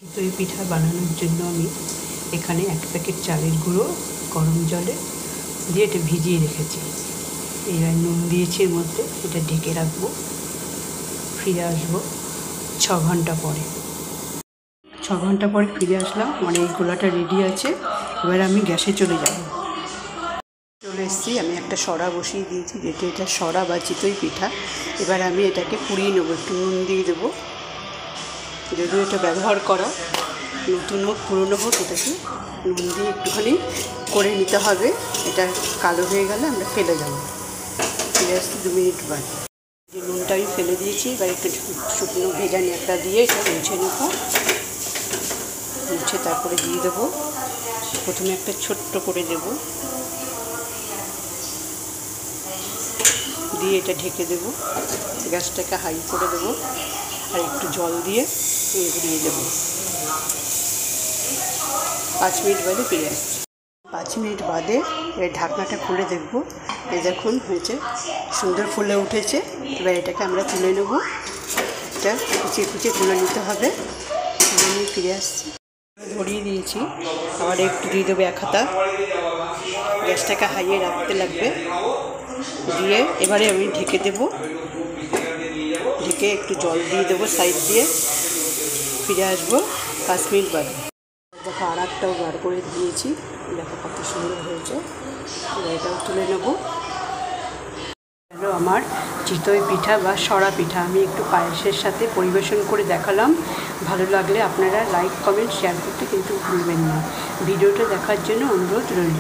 চিতই পিঠা বানানোর জন্য আমি এখানে 1 প্যাকেট চালের গুঁড়ো গরম জলে দিয়ে এটা ভিজিয়ে রেখেছি। এবার নুন দিয়েছি এর মধ্যে, এটা ঢেকে রাখবো। ফিরে আসবো 6 ঘন্টা পরে। 6 ঘন্টা পরে ফিরে আসলাম, মানে এই গোলাটা রেডি আছে। এবার আমি গ্যাসে চলে যাব। চলে এসেছি, আমি একটা সরা বসিয়ে দিয়েছি, যেটা এটা সরা বা চিতই পিঠা। এবার আমি এটাকে পুড়িয়ে নেবো, একটু নুন দিয়ে দেবো। যদিও এটা ব্যবহার করা, নতুন হোক পুরনো হোক, এটাকে নুন দিয়ে একটুখানি করে নিতে হবে। এটা কালো হয়ে গেলে আমরা ফেলে দেবো। ফিরে আসছি 2 মিনিট বাদ। যে নুনটা আমি ফেলে দিয়েছি, এবার একটু শুকনো ভেজা ন্যাকড়া দিয়ে এটা মুছে নেব। মুছে তারপরে দিয়ে দেবো। প্রথমে একটা ছোট্ট করে দেবো, দিয়ে এটা ঢেকে দেবো। গ্যাসটাকে হাই করে দেবো আর একটু জল দিয়ে দিয়ে দেবো। 5 মিনিট বাদে ফিরে আসছি। 5 মিনিট বাদে এর ঢাকনাটা খুলে দেখবো। এই দেখুন হয়েছে, সুন্দর ফুলে উঠেছে। এবার এটাকে আমরা তুলে নেব। এটা কুচিয়ে কুচিয়ে তুলে নিতে হবে। তুলে নিয়ে ফিরে আসছি। ধরিয়ে দিয়েছি, আবার একটু দিয়ে দেবো 1 হাতা। গ্যাসটাকে হাইয়ে রাখতে লাগবে। দিয়ে এবারে আমি ঢেকে দেবো। ঢেকে একটু জল দিয়ে দেবো সাইড দিয়ে। ফিরে আসবো 5 মিনিট বাদে। দেখো আর একটাও বার করে দিয়েছি, দেখো কত সুন্দর হয়েছে। এবার এটাও তুলে নেবো। আমার চিতই পিঠা বা সরা পিঠা আমি একটু পায়েসের সাথে পরিবেশন করে দেখালাম। ভালো লাগলে আপনারা লাইক, কমেন্ট, শেয়ার করতে কিন্তু ভুলবেন না। ভিডিওটা দেখার জন্য অনুরোধ রইল।